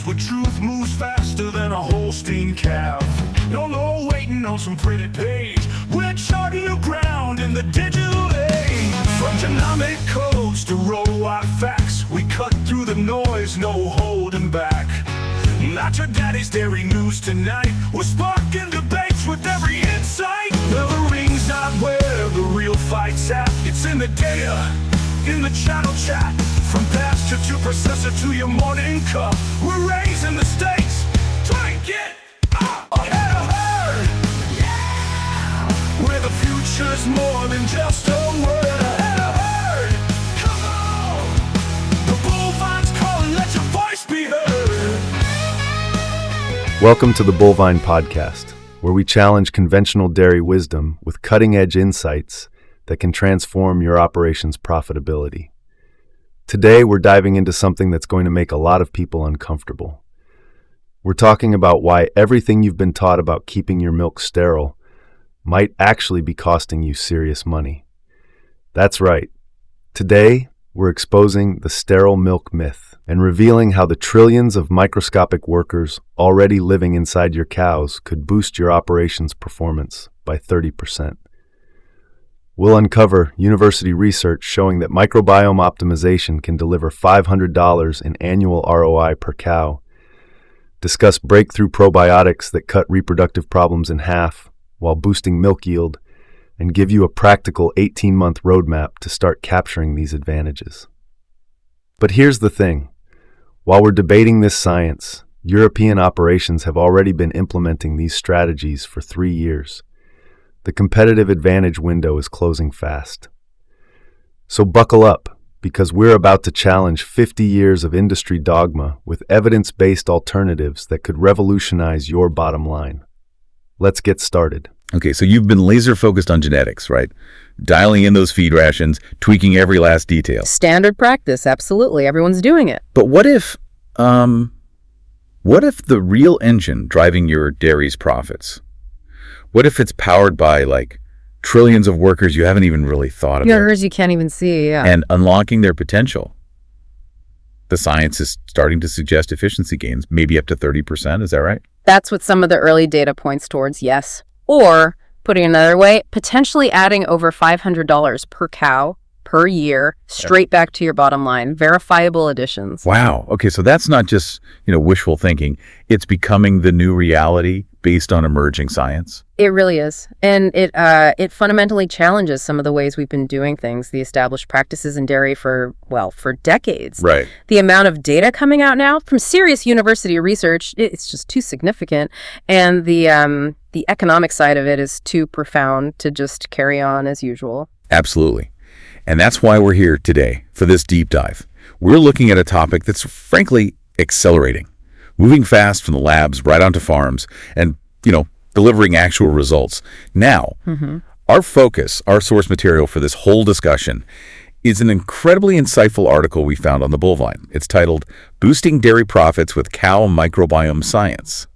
podcast where truth moves faster than a Holstein calf. No waiting on some pretty page. We're charting your ground in the digital age. From genomic codes to row-wide facts, we cut through the noise, no holding back. Not your daddy's dairy news tonight. We're sparking debates with every insight. The ring's not where the real fight's at. It's in the data, in the channel chat. From pasture to processor to your morning cup, we're raising the stakes. Try and get ahead of herd. Yeah! Where the future's more than just a word. Ahead of herd. Come on! The bullvine's calling, let your voice be heard. Welcome to the Bullvine Podcast, where we challenge conventional dairy wisdom with cutting-edge insights that can transform your operation's profitability. Today, we're diving into something that's going to make a lot of people uncomfortable. We're talking about why everything you've been taught about keeping your milk sterile might actually be costing you serious money. That's right. Today, we're exposing the sterile milk myth and revealing how the trillions of microscopic workers already living inside your cows could boost your operations performance by 30%. We'll uncover university research showing that microbiome optimization can deliver $500 in annual ROI per cow, discuss breakthrough probiotics that cut reproductive problems in half while boosting milk yield, and give you a practical 18-month roadmap to start capturing these advantages. But here's the thing. While we're debating this science, European operations have already been implementing these strategies for 3 years. The competitive advantage window is closing fast. So buckle up, because we're about to challenge 50 years of industry dogma with evidence-based alternatives that could revolutionize your bottom line. Let's get started. Okay, so you've been laser focused on genetics, right? Dialing in those feed rations, tweaking every last detail. Standard practice, absolutely. Everyone's doing it. But what if the real engine driving your dairy's profits, what if it's powered by like trillions of workers you haven't even really thought about? Workers you can't even see, yeah. And unlocking their potential. The science is starting to suggest efficiency gains, maybe up to 30%, is that right? That's what some of the early data points towards, yes. Or, putting it another way, potentially adding over $500 per cow per year straight back to your bottom line. Verifiable additions. Wow. Okay, so that's not just, wishful thinking. It's becoming the new reality based on emerging science. It really is. And it fundamentally challenges some of the ways we've been doing things, the established practices in dairy for decades. Right. The amount of data coming out now from serious university research, it's just too significant. And the economic side of it is too profound to just carry on as usual. Absolutely. And that's why we're here today for this deep dive. We're looking at a topic that's frankly accelerating, moving fast from the labs right onto farms and, delivering actual results. Now, our focus, our source material for this whole discussion is an incredibly insightful article we found on the Bullvine. It's titled, Boosting Dairy Profits with Cow Microbiome Science.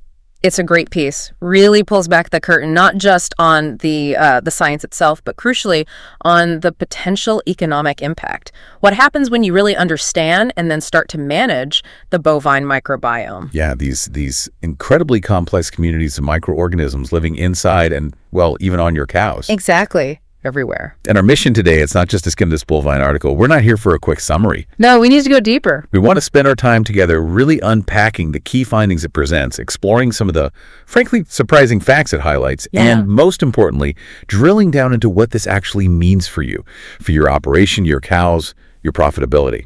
It's a great piece. Really pulls back the curtain, not just on the science itself, but crucially on the potential economic impact. What happens when you really understand and then start to manage the bovine microbiome? Yeah, these incredibly complex communities of microorganisms living inside and, even on your cows. Exactly. Everywhere. And our mission today, it's not just to skim this Bullvine article. We're not here for a quick summary. No, we need to go deeper. We want to spend our time together really unpacking the key findings it presents, exploring some of the, frankly, surprising facts it highlights, and most importantly, drilling down into what this actually means for you, for your operation, your cows, your profitability.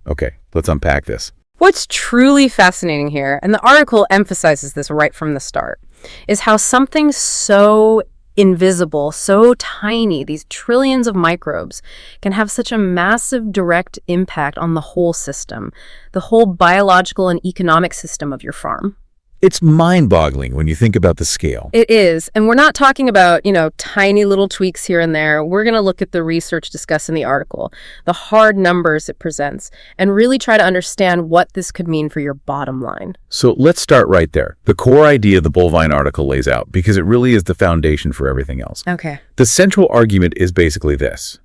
Okay, let's unpack this. What's truly fascinating here, and the article emphasizes this right from the start, is how something so invisible, so tiny, these trillions of microbes, can have such a massive direct impact on the whole system, the whole biological and economic system of your farm. It's mind-boggling when you think about the scale. It is. And we're not talking about, tiny little tweaks here and there. We're going to look at the research discussed in the article, the hard numbers it presents, and really try to understand what this could mean for your bottom line. So let's start right there. The core idea the Bullvine article lays out, because it really is the foundation for everything else. Okay. The central argument is basically this.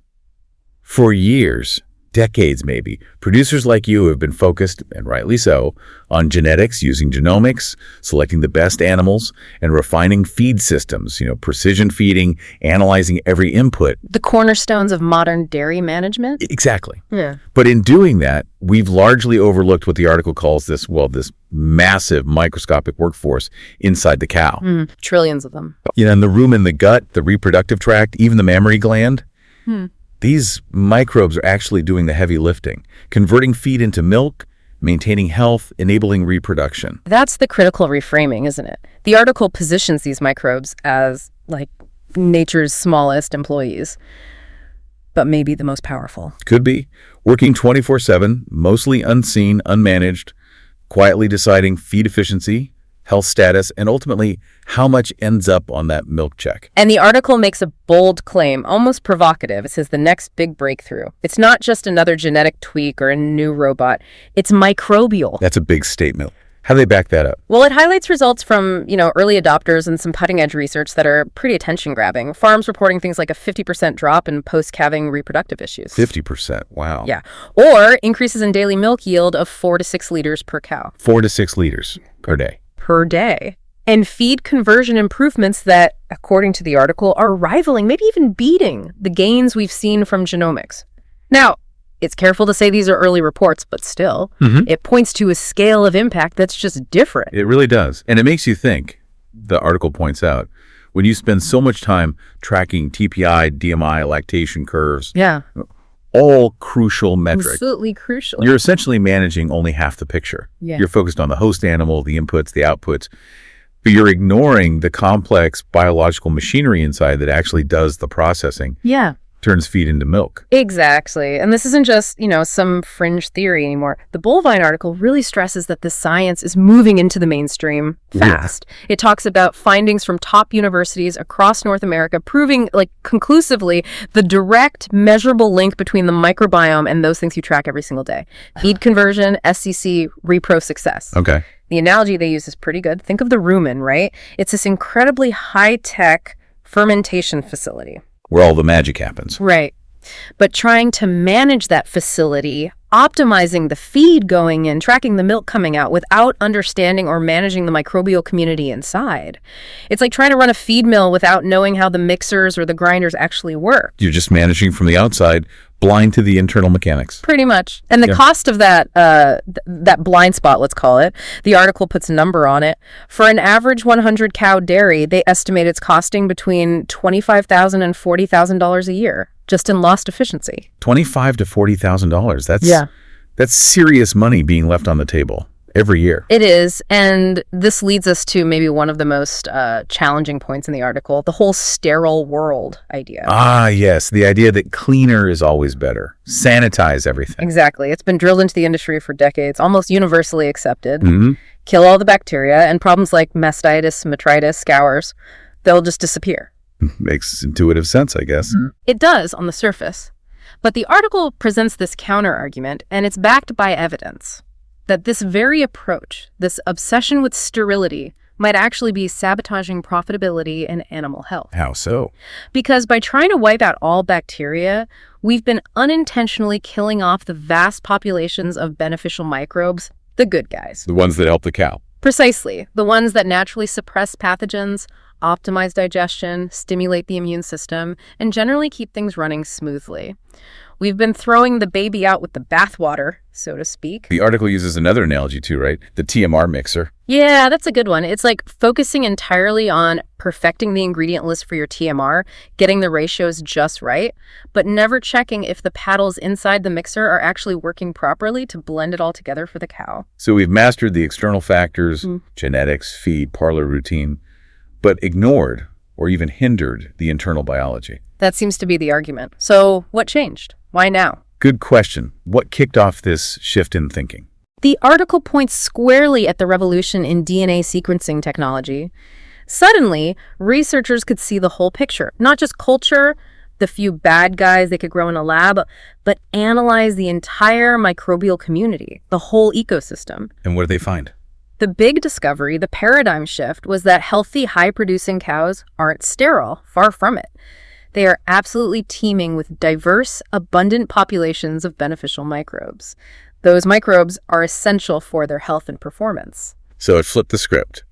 For years, decades maybe, producers like you have been focused, and rightly so, on genetics, using genomics, selecting the best animals, and refining feed systems, precision feeding, analyzing every input. The cornerstones of modern dairy management? Exactly. Yeah. But in doing that, we've largely overlooked what the article calls this massive microscopic workforce inside the cow. Trillions of them. And the rumen, the gut, the reproductive tract, even the mammary gland. These microbes are actually doing the heavy lifting, converting feed into milk, maintaining health, enabling reproduction. That's the critical reframing, isn't it? The article positions these microbes as, nature's smallest employees, but maybe the most powerful. Could be. Working 24/7, mostly unseen, unmanaged, quietly deciding feed efficiency, health status, and ultimately how much ends up on that milk check. And the article makes a bold claim, almost provocative. It says the next big breakthrough. It's not just another genetic tweak or a new robot. It's microbial. That's a big statement. How do they back that up? Well, it highlights results from, early adopters and some cutting-edge research that are pretty attention-grabbing. Farms reporting things like a 50% drop in post-calving reproductive issues. 50%. Wow. Yeah. Or increases in daily milk yield of 4 to 6 liters per cow. 4 to 6 liters per day. Per day. And feed conversion improvements that, according to the article, are rivaling, maybe even beating, the gains we've seen from genomics. Now, it's careful to say these are early reports, but still, it points to a scale of impact that's just different. It really does. And it makes you think, the article points out, when you spend so much time tracking TPI, DMI, lactation curves, Yeah. all crucial metrics, Absolutely crucial. you're essentially managing only half the picture. Yeah. You're focused on the host animal, the inputs, the outputs, but you're ignoring the complex biological machinery inside that actually does the processing, Yeah. turns feed into milk. Exactly. And this isn't just, some fringe theory anymore. The Bovine article really stresses that the science is moving into the mainstream fast. Yeah. It talks about findings from top universities across North America proving, conclusively, the direct measurable link between the microbiome and those things you track every single day. Feed conversion, SCC, repro success. Okay. The analogy they use is pretty good. Think of the rumen, right? It's this incredibly high-tech fermentation facility. Where all the magic happens. Right. But trying to manage that facility, optimizing the feed going in, tracking the milk coming out without understanding or managing the microbial community inside. It's like trying to run a feed mill without knowing how the mixers or the grinders actually work. You're just managing from the outside, blind to the internal mechanics. Pretty much. And the cost of that that blind spot, let's call it, the article puts a number on it. For an average 100 cow dairy, they estimate it's costing between $25,000 and $40,000 a year just in lost efficiency. $25,000 to $40,000. That's serious money being left on the table every year. It is, and this leads us to maybe one of the most challenging points in the article, the whole sterile world idea. Ah, yes, the idea that cleaner is always better. Sanitize everything. Exactly. It's been drilled into the industry for decades, almost universally accepted. Mm-hmm. Kill all the bacteria, and problems like mastitis, metritis, scours, they'll just disappear. Makes intuitive sense, I guess. It does on the surface. But the article presents this counter-argument, and it's backed by evidence that this very approach, this obsession with sterility, might actually be sabotaging profitability and animal health. How so? Because by trying to wipe out all bacteria, we've been unintentionally killing off the vast populations of beneficial microbes, the good guys. The ones that help the cow. Precisely. The ones that naturally suppress pathogens, optimize digestion, stimulate the immune system, and generally keep things running smoothly. We've been throwing the baby out with the bathwater, so to speak. The article uses another analogy too, right? The TMR mixer. Yeah, that's a good one. It's like focusing entirely on perfecting the ingredient list for your TMR, getting the ratios just right, but never checking if the paddles inside the mixer are actually working properly to blend it all together for the cow. So we've mastered the external factors, genetics, feed, parlor routine, but ignored or even hindered the internal biology. That seems to be the argument. So what changed? Why now? Good question. What kicked off this shift in thinking? The article points squarely at the revolution in DNA sequencing technology. Suddenly, researchers could see the whole picture, not just culture, the few bad guys they could grow in a lab, but analyze the entire microbial community, the whole ecosystem. And what did they find? The big discovery, the paradigm shift, was that healthy, high-producing cows aren't sterile, far from it. They are absolutely teeming with diverse, abundant populations of beneficial microbes. Those microbes are essential for their health and performance. So it flipped the script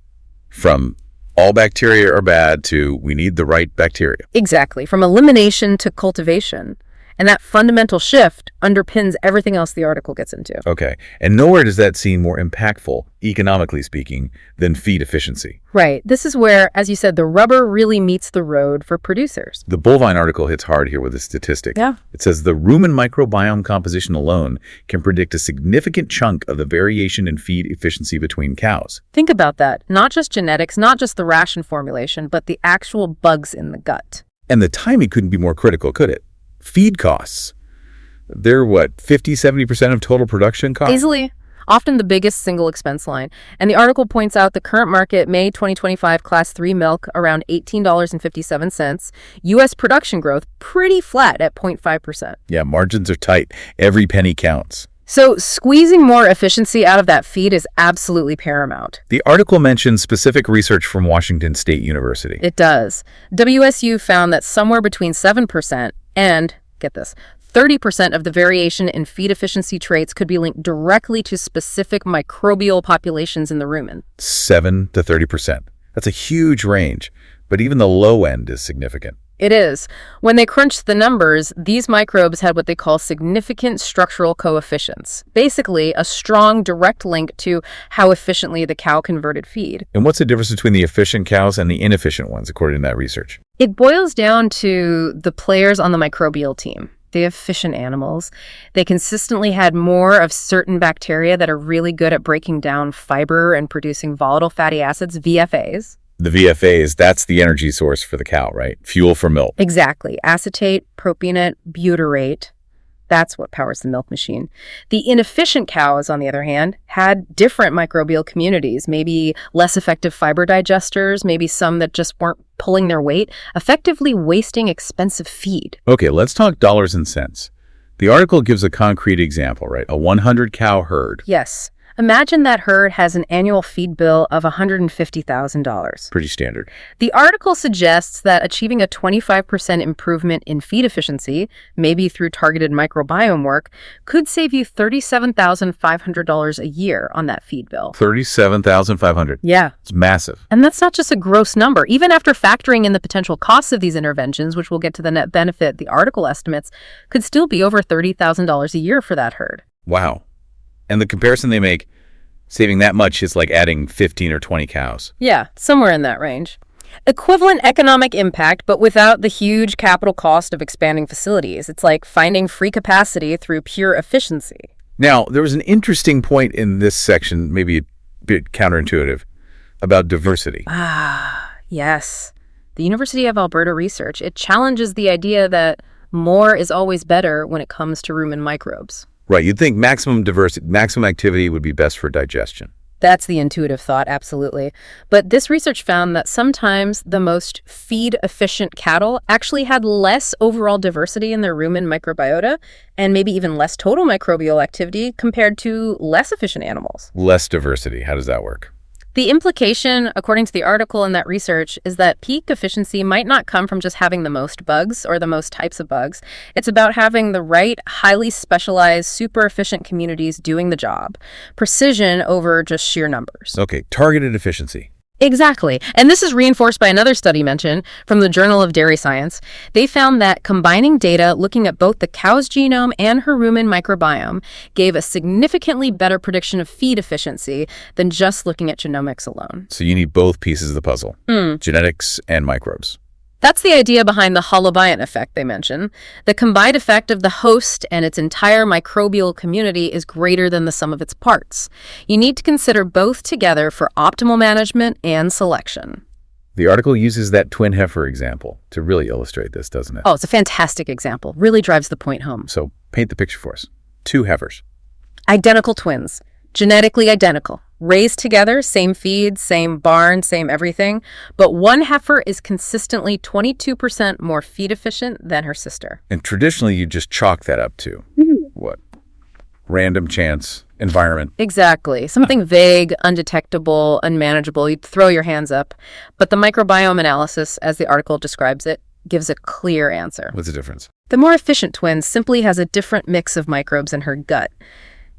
from all bacteria are bad to we need the right bacteria. Exactly, from elimination to cultivation. And that fundamental shift underpins everything else the article gets into. Okay. And nowhere does that seem more impactful, economically speaking, than feed efficiency. Right. This is where, as you said, the rubber really meets the road for producers. The bovine article hits hard here with a statistic. Yeah. It says the rumen microbiome composition alone can predict a significant chunk of the variation in feed efficiency between cows. Think about that. Not just genetics, not just the ration formulation, but the actual bugs in the gut. And the timing couldn't be more critical, could it? Feed costs. They're what, 50-70% of total production costs? Easily. Often the biggest single expense line. And the article points out the current market, May 2025 Class 3 milk, around $18.57. U.S. production growth, pretty flat at 0.5%. Yeah, margins are tight. Every penny counts. So squeezing more efficiency out of that feed is absolutely paramount. The article mentions specific research from Washington State University. It does. WSU found that somewhere between 7% and, get this, 30% of the variation in feed efficiency traits could be linked directly to specific microbial populations in the rumen. 7 to 30%. That's a huge range, but even the low end is significant. It is. When they crunched the numbers, these microbes had what they call significant structural coefficients. Basically, a strong direct link to how efficiently the cow converted feed. And what's the difference between the efficient cows and the inefficient ones, according to that research? It boils down to the players on the microbial team. The efficient animals. They consistently had more of certain bacteria that are really good at breaking down fiber and producing volatile fatty acids, VFAs. The VFAs, that's the energy source for the cow, right? Fuel for milk. Exactly. Acetate, propionate, butyrate. That's what powers the milk machine. The inefficient cows, on the other hand, had different microbial communities, maybe less effective fiber digesters, maybe some that just weren't pulling their weight, effectively wasting expensive feed. Okay, let's talk dollars and cents. The article gives a concrete example, right? A 100-cow herd. Yes. Imagine that herd has an annual feed bill of $150,000. Pretty standard. The article suggests that achieving a 25% improvement in feed efficiency, maybe through targeted microbiome work, could save you $37,500 a year on that feed bill. $37,500. Yeah. It's massive. And that's not just a gross number. Even after factoring in the potential costs of these interventions, which we'll get to the net benefit the article estimates, could still be over $30,000 a year for that herd. Wow. And the comparison they make, saving that much is like adding 15 or 20 cows. Yeah, somewhere in that range. Equivalent economic impact, but without the huge capital cost of expanding facilities. It's like finding free capacity through pure efficiency. Now, there was an interesting point in this section, maybe a bit counterintuitive, about diversity. Yes. The University of Alberta research, it challenges the idea that more is always better when it comes to rumen microbes. Right, you'd think maximum diversity, maximum activity would be best for digestion. That's the intuitive thought, absolutely. But this research found that sometimes the most feed-efficient cattle actually had less overall diversity in their rumen microbiota and maybe even less total microbial activity compared to less efficient animals. Less diversity, how does that work? The implication, according to the article in that research, is that peak efficiency might not come from just having the most bugs or the most types of bugs. It's about having the right, highly specialized, super efficient communities doing the job. Precision over just sheer numbers. Okay, targeted efficiency. Exactly. And this is reinforced by another study mentioned from the Journal of Dairy Science. They found that combining data looking at both the cow's genome and her rumen microbiome gave a significantly better prediction of feed efficiency than just looking at genomics alone. So you need both pieces of the puzzle, genetics and microbes. That's the idea behind the holobiont effect they mention. The combined effect of the host and its entire microbial community is greater than the sum of its parts. You need to consider both together for optimal management and selection. The article uses that twin heifer example to really illustrate this, doesn't it? Oh, it's a fantastic example. Really drives the point home. So paint the picture for us. 2 heifers. Identical twins. Genetically identical. Raised together, same feed, same barn, same everything. But one heifer is consistently 22% more feed efficient than her sister. And traditionally, you just chalk that up to what? Random chance, environment. Exactly. Something vague, undetectable, unmanageable. You'd throw your hands up. But the microbiome analysis, as the article describes it, gives a clear answer. What's the difference? The more efficient twin simply has a different mix of microbes in her gut,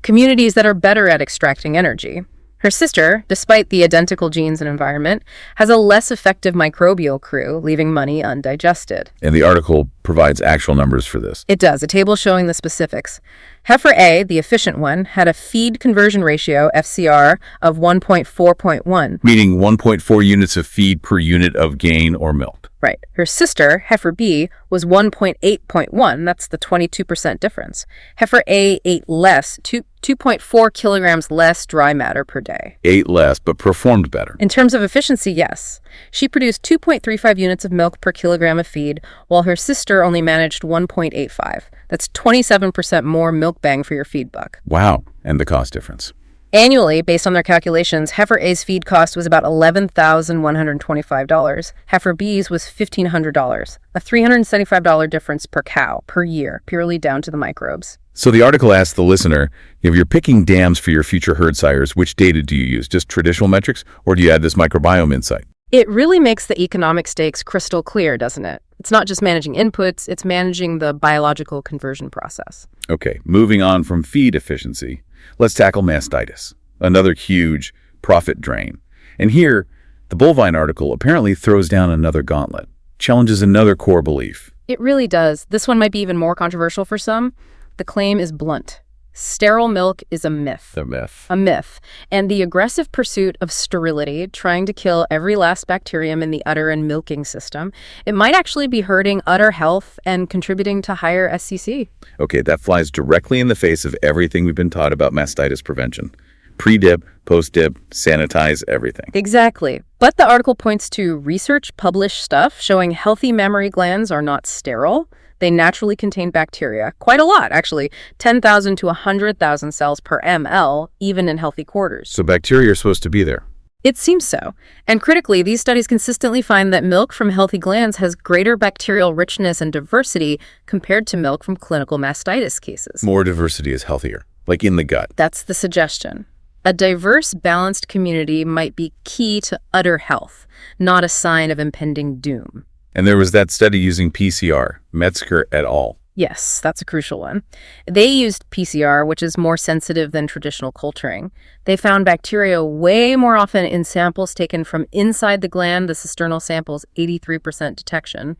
communities that are better at extracting energy. Her sister, despite the identical genes and environment, has a less effective microbial crew, leaving money undigested. And the article provides actual numbers for this. It does, a table showing the specifics. Heifer A, the efficient one, had a feed conversion ratio, FCR, of 1.4.1. Meaning 1.4 units of feed per unit of gain or milk. Right. Her sister, Heifer B, was 1.8.1. That's the 22% difference. Heifer A ate less, 2.4 kilograms less dry matter per day. Ate less, but performed better. In terms of efficiency, yes. She produced 2.35 units of milk per kilogram of feed, while her sister only managed 1.85. That's 27% more milk bang for your feed buck. Wow. And the cost difference. Annually, based on their calculations, Heifer A's feed cost was about $11,125. Heifer B's was $1,500, a $375 difference per cow per year, purely down to the microbes. So the article asks the listener, if you're picking dams for your future herd sires, which data do you use? Just traditional metrics, or do you add this microbiome insight? It really makes the economic stakes crystal clear, doesn't it? It's not just managing inputs, it's managing the biological conversion process. Okay, moving on from feed efficiency, let's tackle mastitis, another huge profit drain. And here, the bovine article apparently throws down another gauntlet, challenges another core belief. It really does. This one might be even more controversial for some. The claim is blunt. Sterile milk is a myth. The myth. A myth. And the aggressive pursuit of sterility, trying to kill every last bacterium in the udder and milking system, it might actually be hurting udder health and contributing to higher SCC. Okay, that flies directly in the face of everything we've been taught about mastitis prevention. Pre-dip, post-dip, sanitize everything. Exactly. But the article points to research published stuff showing healthy mammary glands are not sterile. They naturally contain bacteria, quite a lot, actually, 10,000 to 100,000 cells per ml, even in healthy quarters. So bacteria are supposed to be there. It seems so. And critically, these studies consistently find that milk from healthy glands has greater bacterial richness and diversity compared to milk from clinical mastitis cases. More diversity is healthier, like in the gut. That's the suggestion. A diverse, balanced community might be key to udder health, not a sign of impending doom. And there was that study using PCR, Metzger et al. Yes, that's a crucial one. They used PCR, which is more sensitive than traditional culturing. They found bacteria way more often in samples taken from inside the gland, the cisternal samples, 83% detection,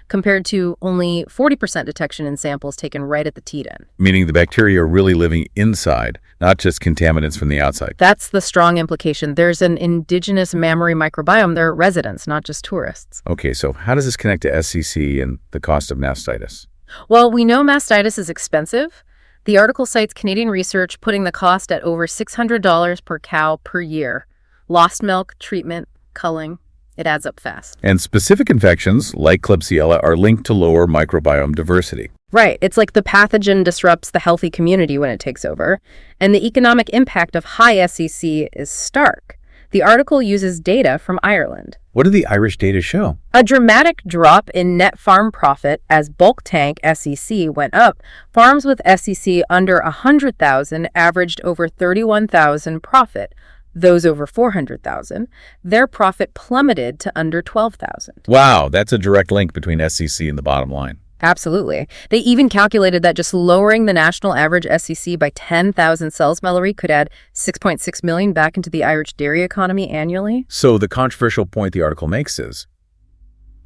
compared to only 40% detection in samples taken right at the teat end. Meaning the bacteria are really living inside, not just contaminants from the outside. That's the strong implication. There's an indigenous mammary microbiome. They're residents, not just tourists. Okay, so how does this connect to SCC and the cost of mastitis? Well, we know mastitis is expensive. The article cites Canadian research putting the cost at over $600 per cow per year. Lost milk, treatment, culling, it adds up fast. And specific infections, like Klebsiella, are linked to lower microbiome diversity. Right. It's like the pathogen disrupts the healthy community when it takes over. And the economic impact of high SCC is stark. The article uses data from Ireland. What do the Irish data show? A dramatic drop in net farm profit as bulk tank SEC went up. Farms with SEC under 100,000 averaged over 31,000 profit. Those over 400,000, their profit plummeted to under 12,000. Wow, that's a direct link between SCC and the bottom line. Absolutely. They even calculated that just lowering the national average SCC by 10,000 cells, Mallory, could add $6.6 million back into the Irish dairy economy annually. So the controversial point the article makes is,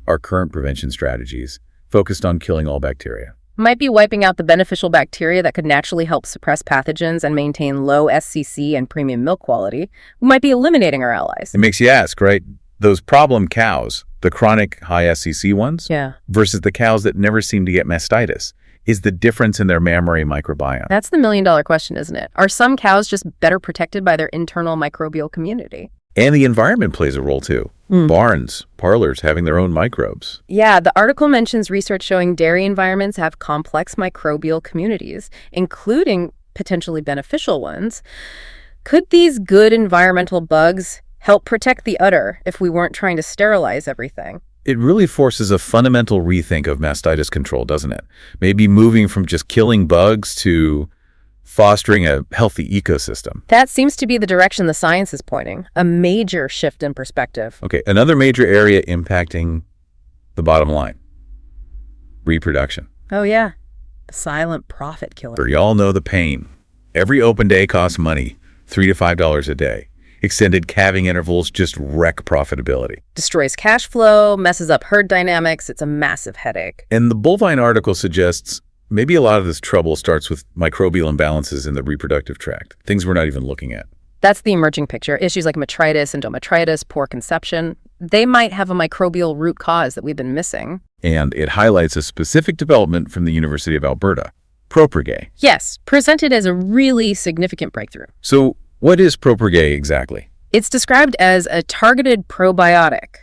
our current prevention strategies focused on killing all bacteria might be wiping out the beneficial bacteria that could naturally help suppress pathogens and maintain low SCC and premium milk quality. We might be eliminating our allies. It makes you ask, right? Those problem cows, the chronic high SCC ones, versus the cows that never seem to get mastitis, is the difference in their mammary microbiome. That's the million-dollar question, isn't it? Are some cows just better protected by their internal microbial community? And the environment plays a role too. Barns, parlors having their own microbes. Yeah, the article mentions research showing dairy environments have complex microbial communities, including potentially beneficial ones. Could these good environmental bugs help protect the udder if we weren't trying to sterilize everything? It really forces a fundamental rethink of mastitis control, doesn't it? Maybe moving from just killing bugs to fostering a healthy ecosystem. That seems to be the direction the science is pointing, a major shift in perspective. Okay, another major area impacting the bottom line, Reproduction. Oh yeah, the silent profit killer. You all know the pain. Every open day costs money, $3 to $5 a day. Extended calving intervals just wreck profitability. Destroys cash flow, messes up herd dynamics. It's a massive headache. And the bovine article suggests maybe a lot of this trouble starts with microbial imbalances in the reproductive tract, things we're not even looking at. That's the emerging picture. Issues like metritis, endometritis, poor conception, they might have a microbial root cause that we've been missing. And it highlights a specific development from the University of Alberta, ProPergay. Yes, presented as a really significant breakthrough. So what is ProPergay exactly? It's described as a targeted probiotic.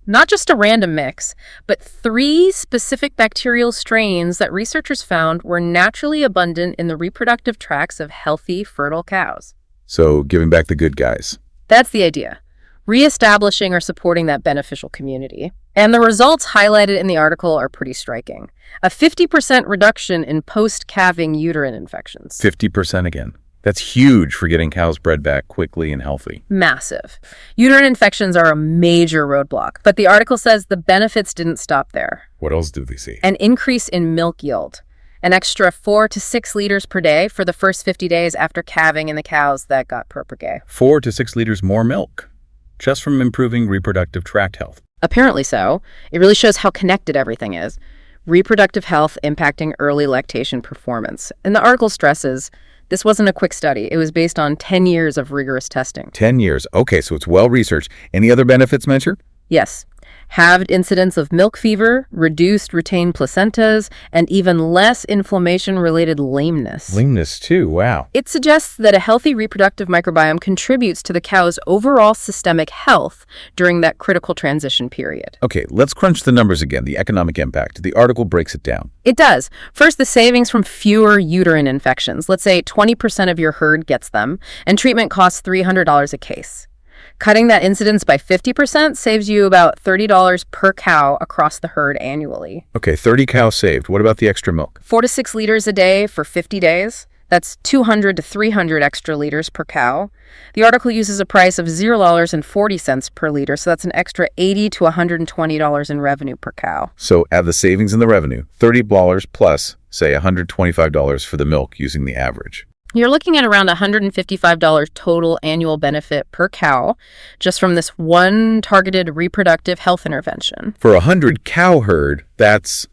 Not just a random mix, but 3 specific bacterial strains that researchers found were naturally abundant in the reproductive tracts of healthy, fertile cows. So giving back the good guys. That's the idea. Reestablishing or supporting that beneficial community. And the results highlighted in the article are pretty striking. A 50% reduction in post-calving uterine infections. 50% again. That's huge for getting cows bred back quickly and healthy. Massive. Uterine infections are a major roadblock, but the article says the benefits didn't stop there. What else do they see? An increase in milk yield. An extra 4 to 6 liters per day for the first 50 days after calving in the cows that got ProPergay. 4 to 6 liters more milk, just from improving reproductive tract health. Apparently so. It really shows how connected everything is. Reproductive health impacting early lactation performance. And the article stresses this wasn't a quick study. It was based on 10 years of rigorous testing. 10 years. Okay, so it's well-researched. Any other benefits mentioned? Yes. Halved incidence of milk fever, reduced retained placentas, and even less inflammation-related lameness. Lameness too, wow. It suggests that a healthy reproductive microbiome contributes to the cow's overall systemic health during that critical transition period. Okay, let's crunch the numbers again, the economic impact. The article breaks it down. It does. First, the savings from fewer uterine infections. Let's say 20% of your herd gets them, and treatment costs $300 a case. Cutting that incidence by 50% saves you about $30 per cow across the herd annually. Okay, 30 cows saved. What about the extra milk? 4 to 6 liters a day for 50 days. That's 200 to 300 extra liters per cow. The article uses a price of $0.40 per liter, so that's an extra $80 to $120 in revenue per cow. So add the savings and the revenue, $30 plus, say, $125 for the milk using the average. You're looking at around $155 total annual benefit per cow just from this one targeted reproductive health intervention. For a 100-cow herd, that's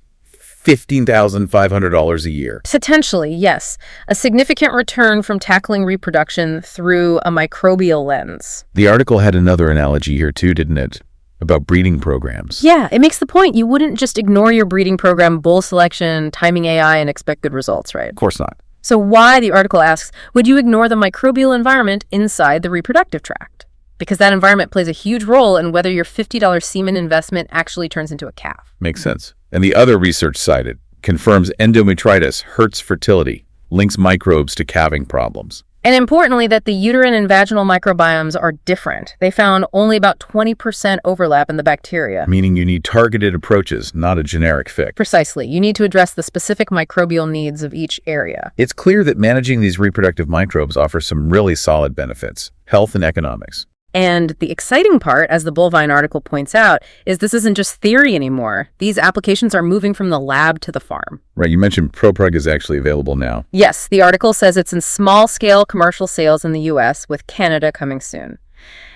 $15,500 a year. Potentially, yes. A significant return from tackling reproduction through a microbial lens. The article had another analogy here too, didn't it? About breeding programs. Yeah, it makes the point. You wouldn't just ignore your breeding program, bull selection, timing AI, and expect good results, right? Of course not. So why, the article asks, would you ignore the microbial environment inside the reproductive tract? Because that environment plays a huge role in whether your $50 semen investment actually turns into a calf. Makes sense. And the other research cited confirms endometritis hurts fertility, links microbes to calving problems. And importantly, that the uterine and vaginal microbiomes are different. They found only about 20% overlap in the bacteria. Meaning you need targeted approaches, not a generic fix. Precisely. You need to address the specific microbial needs of each area. It's clear that managing these reproductive microbes offers some really solid benefits, health and economics. And the exciting part, as the Bovine article points out, is this isn't just theory anymore. These applications are moving from the lab to the farm. Right, you mentioned ProPerg is actually available now. Yes, the article says it's in small-scale commercial sales in the U.S., with Canada coming soon.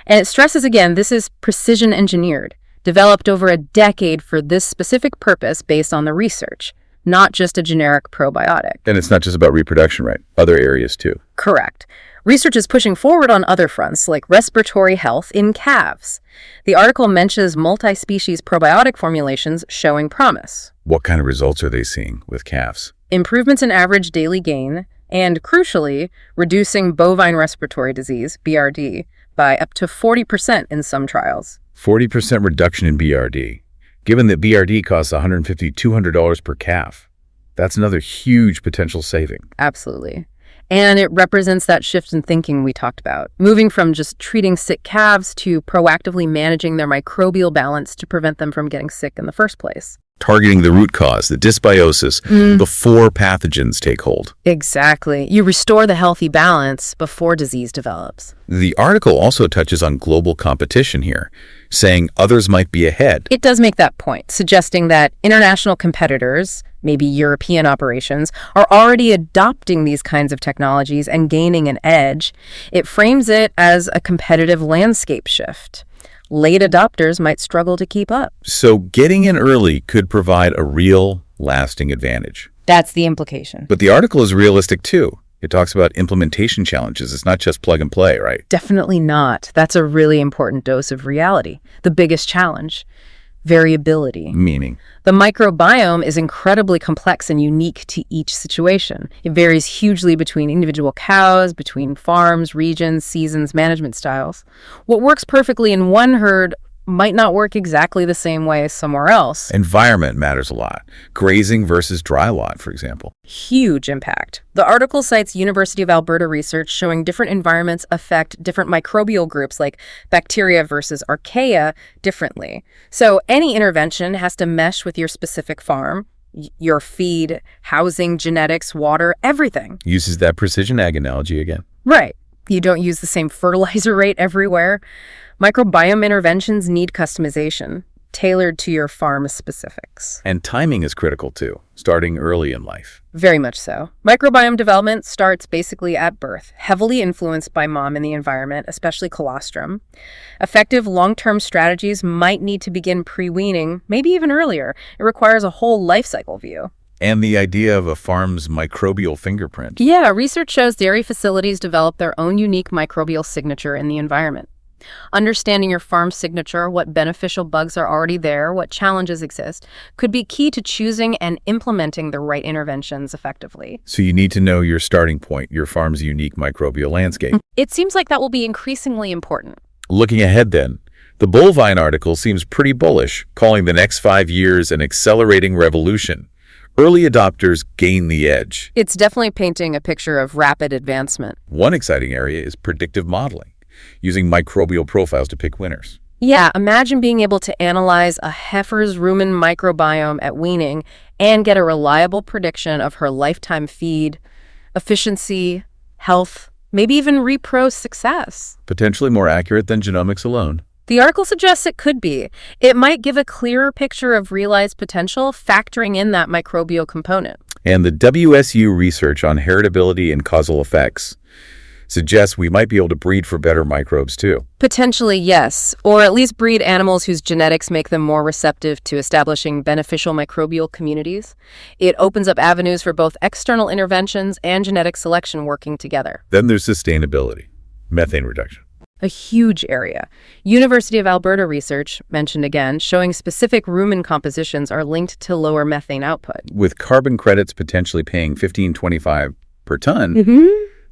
And it stresses again, this is precision engineered, developed over a decade for this specific purpose based on the research, not just a generic probiotic. And it's not just about reproduction, right? Other areas too. Correct. Research is pushing forward on other fronts, like respiratory health in calves. The article mentions multi-species probiotic formulations showing promise. What kind of results are they seeing with calves? Improvements in average daily gain, and crucially, reducing bovine respiratory disease, BRD, by up to 40% in some trials. 40% reduction in BRD. Given that BRD costs $150 to $200 per calf, that's another huge potential saving. Absolutely. And it represents that shift in thinking we talked about, moving from just treating sick calves to proactively managing their microbial balance to prevent them from getting sick in the first place. targeting the root cause, the dysbiosis, before pathogens take hold. Exactly. You restore the healthy balance before disease develops. The article also touches on global competition here, saying others might be ahead. It does make that point, suggesting that international competitors, maybe European operations, are already adopting these kinds of technologies and gaining an edge. It frames it as a competitive landscape shift. Late adopters might struggle to keep up. So getting in early could provide a real, lasting advantage. That's the implication. But the article is realistic too. It talks about implementation challenges. It's not just plug and play, right? Definitely not. That's a really important dose of reality. The biggest challenge: variability. Meaning? The microbiome is incredibly complex and unique to each situation. It varies hugely between individual cows, between farms, regions, seasons, management styles. What works perfectly in one herd might not work exactly the same way as somewhere else. Environment matters a lot. Grazing versus dry lot, for example. Huge impact. The article cites University of Alberta research showing different environments affect different microbial groups like bacteria versus archaea differently. So any intervention has to mesh with your specific farm, your feed, housing, genetics, water, everything. Uses that precision ag analogy again. Right. You don't use the same fertilizer rate everywhere. Microbiome interventions need customization, tailored to your farm's specifics. And timing is critical too, starting early in life. Very much so. Microbiome development starts basically at birth, heavily influenced by mom and the environment, especially colostrum. Effective long-term strategies might need to begin pre-weaning, maybe even earlier. It requires a whole life cycle view. And the idea of a farm's microbial fingerprint. Yeah, research shows dairy facilities develop their own unique microbial signature in the environment. Understanding your farm's signature, what beneficial bugs are already there, what challenges exist, could be key to choosing and implementing the right interventions effectively. So you need to know your starting point, your farm's unique microbial landscape. It seems like that will be increasingly important. Looking ahead then, the bovine article seems pretty bullish, calling the next 5 years an accelerating revolution. Early adopters gain the edge. It's definitely painting a picture of rapid advancement. One exciting area is predictive modeling, using microbial profiles to pick winners. Yeah, imagine being able to analyze a heifer's rumen microbiome at weaning and get a reliable prediction of her lifetime feed, efficiency, health, maybe even repro success. Potentially more accurate than genomics alone. The article suggests it could be. It might give a clearer picture of realized potential, factoring in that microbial component. And the WSU research on heritability and causal effects suggests we might be able to breed for better microbes too. Potentially, yes, or at least breed animals whose genetics make them more receptive to establishing beneficial microbial communities. It opens up avenues for both external interventions and genetic selection working together. Then there's sustainability, methane reduction. A huge area. University of Alberta research, mentioned again, showing specific rumen compositions are linked to lower methane output. With carbon credits potentially paying $15.25 per ton,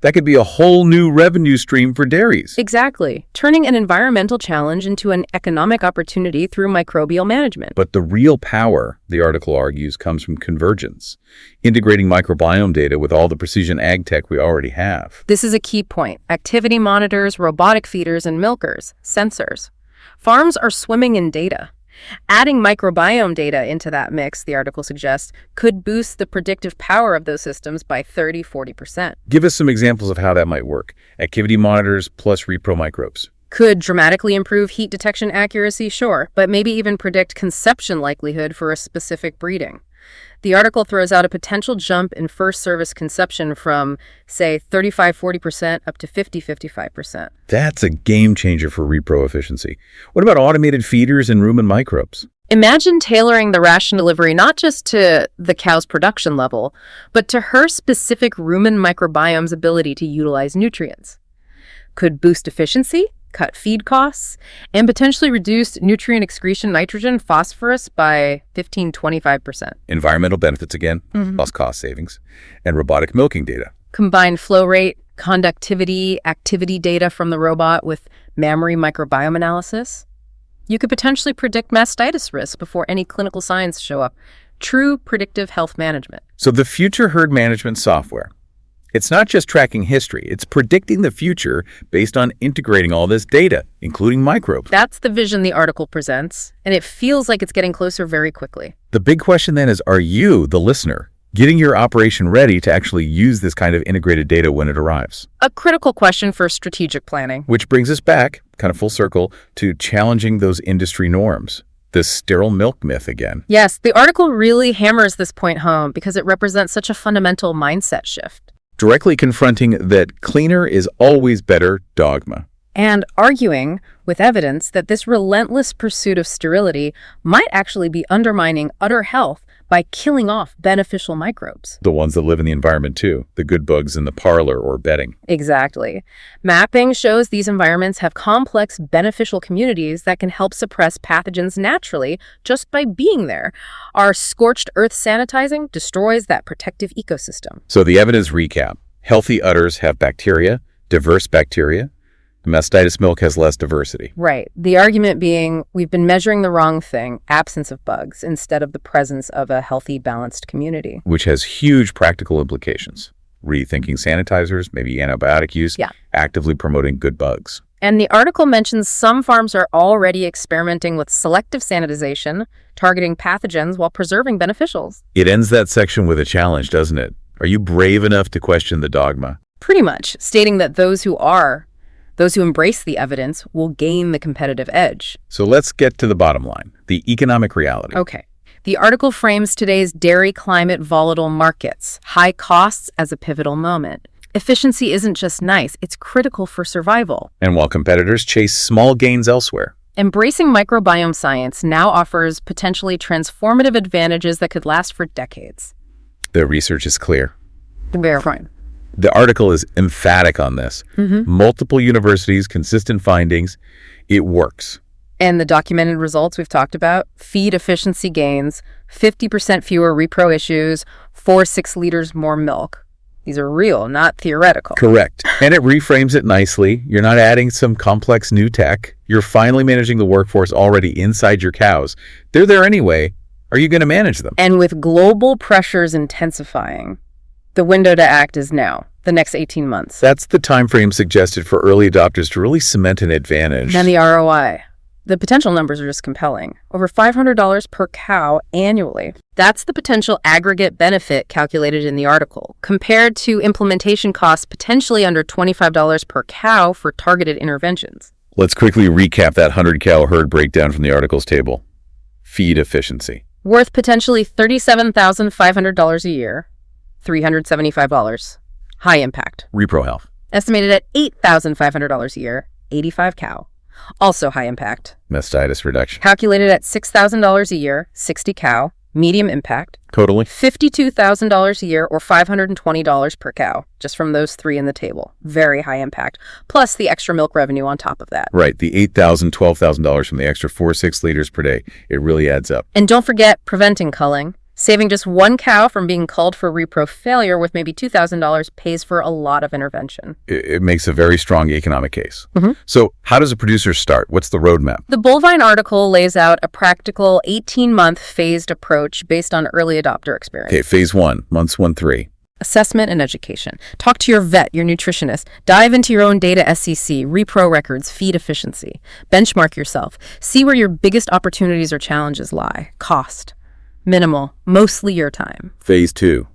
that could be a whole new revenue stream for dairies. Exactly. Turning an environmental challenge into an economic opportunity through microbial management. But the real power, the article argues, comes from convergence, integrating microbiome data with all the precision ag tech we already have. This is a key point. Activity monitors, robotic feeders, and milkers, sensors. Farms are swimming in data. Adding microbiome data into that mix, the article suggests, could boost the predictive power of those systems by 30–40%. Give us some examples of how that might work. Activity monitors plus repro microbes. Could dramatically improve heat detection accuracy, sure, but maybe even predict conception likelihood for a specific breeding. The article throws out a potential jump in first service conception from, say, 35–40% up to 50–55%. That's a game changer for repro efficiency. What about automated feeders and rumen microbes? Imagine tailoring the ration delivery not just to the cow's production level, but to her specific rumen microbiome's ability to utilize nutrients. Could boost efficiency, cut feed costs, and potentially reduce nutrient excretion nitrogen, phosphorus by 15–25%. Environmental benefits again, plus cost savings, and robotic milking data. Combine flow rate, conductivity, activity data from the robot with mammary microbiome analysis. You could potentially predict mastitis risk before any clinical signs show up. True predictive health management. So the future herd management software, It's not just tracking history, it's predicting the future based on integrating all this data, including microbes. That's the vision the article presents, and it feels like it's getting closer very quickly. The big question then is, are you, the listener, getting your operation ready to actually use this kind of integrated data when it arrives? A critical question for strategic planning. Which brings us back, kind of full circle, to challenging those industry norms. This sterile milk myth again. Yes, the article really hammers this point home because it represents such a fundamental mindset shift. Directly confronting that cleaner is always better dogma. And arguing with evidence that this relentless pursuit of sterility might actually be undermining utter health by killing off beneficial microbes. The ones that live in the environment too, the good bugs in the parlor or bedding. Exactly. Mapping shows these environments have complex beneficial communities that can help suppress pathogens naturally just by being there. Our scorched earth sanitizing destroys that protective ecosystem. So the evidence recap. Healthy udders have bacteria, diverse bacteria. Mastitis milk has less diversity. Right. The argument being we've been measuring the wrong thing, absence of bugs, instead of the presence of a healthy, balanced community. Which has huge practical implications. Rethinking sanitizers, maybe antibiotic use, actively promoting good bugs. And the article mentions some farms are already experimenting with selective sanitization, targeting pathogens while preserving beneficials. It ends that section with a challenge, doesn't it? Are you brave enough to question the dogma? Pretty much, stating that those who embrace the evidence will gain the competitive edge. So let's get to the bottom line, the economic reality. Okay. The article frames today's dairy climate volatile markets, high costs as a pivotal moment. Efficiency isn't just nice, it's critical for survival. And while competitors chase small gains elsewhere, embracing microbiome science now offers potentially transformative advantages that could last for decades. the research is clear. Very fine. The article is emphatic on this. Multiple universities, consistent findings. It works. And the documented results we've talked about, feed efficiency gains, 50% fewer repro issues, 4-6 liters more milk. These are real, not theoretical. Correct. And it reframes it nicely. You're not adding some complex new tech. You're finally managing the workforce already inside your cows. They're there anyway. Are you going to manage them? And with global pressures intensifying, the window to act is now, the next 18 months. That's the time frame suggested for early adopters to really cement an advantage. And the ROI. The potential numbers are just compelling. Over $500 per cow annually. That's the potential aggregate benefit calculated in the article, compared to implementation costs potentially under $25 per cow for targeted interventions. Let's quickly recap that 100-cow herd breakdown from the article's table. Feed efficiency. Worth potentially $37,500 a year, $375. High impact. Repro health. Estimated at $8,500 a year, 85 cow. Also high impact. Mastitis reduction. Calculated at $6,000 a year, 60 cow. Medium impact. Totally. $52,000 a year or $520 per cow, just from those three in the table. Very high impact. Plus the extra milk revenue on top of that. Right. The $8,000, $12,000 from the extra 4-6 liters per day. It really adds up. And don't forget preventing culling. Saving just one cow from being culled for repro failure with maybe $2,000 pays for a lot of intervention. It makes a very strong economic case. So how does a producer start? What's the roadmap? The bovine article lays out a practical 18-month phased approach based on early adopter experience. Okay, phase 1, months 1-3. Assessment and education. Talk to your vet, your nutritionist. Dive into your own data SEC, repro records, feed efficiency. Benchmark yourself. See where your biggest opportunities or challenges lie. Cost. Minimal, mostly your time. Phase 2,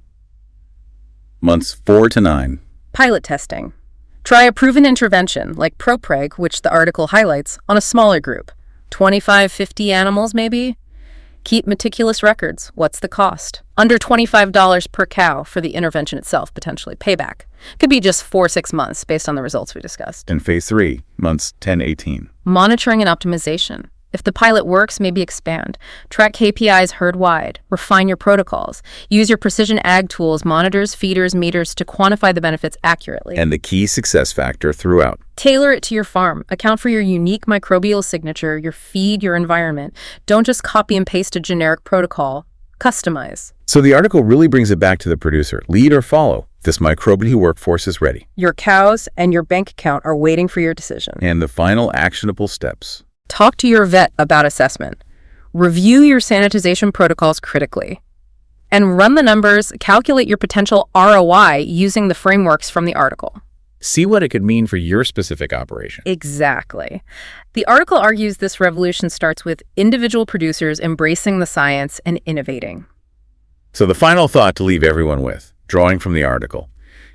months 4-9. Pilot testing. Try a proven intervention like ProPreg, which the article highlights, on a smaller group. 25, 50 animals maybe? Keep meticulous records. What's the cost? Under $25 per cow for the intervention itself, potentially. Payback. Could be just 4-6 months based on the results we discussed. And phase 3, months 10-18. Monitoring and optimization. If the pilot works, maybe expand. Track KPIs herd-wide. Refine your protocols. Use your precision ag tools, monitors, feeders, meters to quantify the benefits accurately. And the key success factor throughout. Tailor it to your farm. Account for your unique microbial signature, your feed, your environment. Don't just copy and paste a generic protocol. Customize. So the article really brings it back to the producer. Lead or follow. This microbial workforce is ready. Your cows and your bank account are waiting for your decision. And the final actionable steps. Talk to your vet about assessment. Review your sanitization protocols critically. and run the numbers, calculate your potential ROI using the frameworks from the article. See what it could mean for your specific operation. Exactly. The article argues this revolution starts with individual producers embracing the science and innovating. So the final thought to leave everyone with, drawing from the article.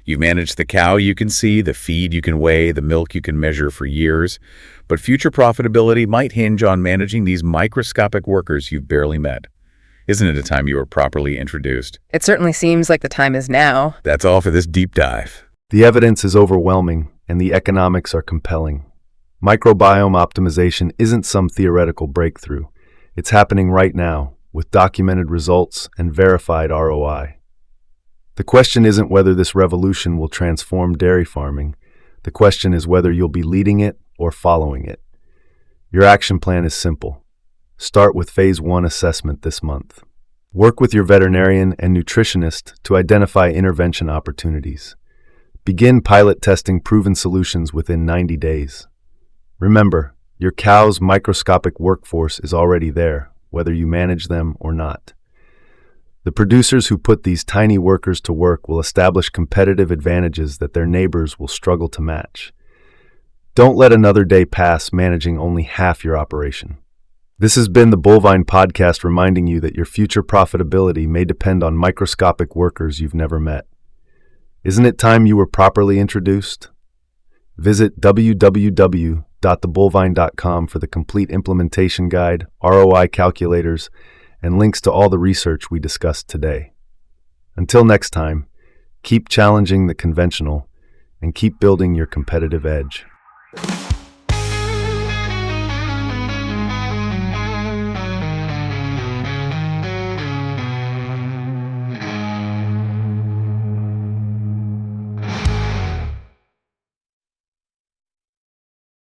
You've managed the cow you can see, the feed you can weigh, the milk you can measure for years, but future profitability might hinge on managing these microscopic workers you've barely met. Isn't it a time you were properly introduced? It certainly seems like the time is now. That's all for this deep dive. The evidence is overwhelming, and the economics are compelling. Microbiome optimization isn't some theoretical breakthrough. It's happening right now, with documented results and verified ROI. The question isn't whether this revolution will transform dairy farming. The question is whether you'll be leading it or following it. Your action plan is simple. Start with Phase 1 assessment this month. Work with your veterinarian and nutritionist to identify intervention opportunities. Begin pilot testing proven solutions within 90 days. Remember, your cow's microscopic workforce is already there, whether you manage them or not. The producers who put these tiny workers to work will establish competitive advantages that their neighbors will struggle to match. Don't let another day pass managing only half your operation. This has been the Bovine Podcast, reminding you that your future profitability may depend on microscopic workers you've never met. Isn't it time you were properly introduced? Visit www.thebovine.com for the complete implementation guide, ROI calculators, and links to all the research we discussed today. Until next time, keep challenging the conventional and keep building your competitive edge.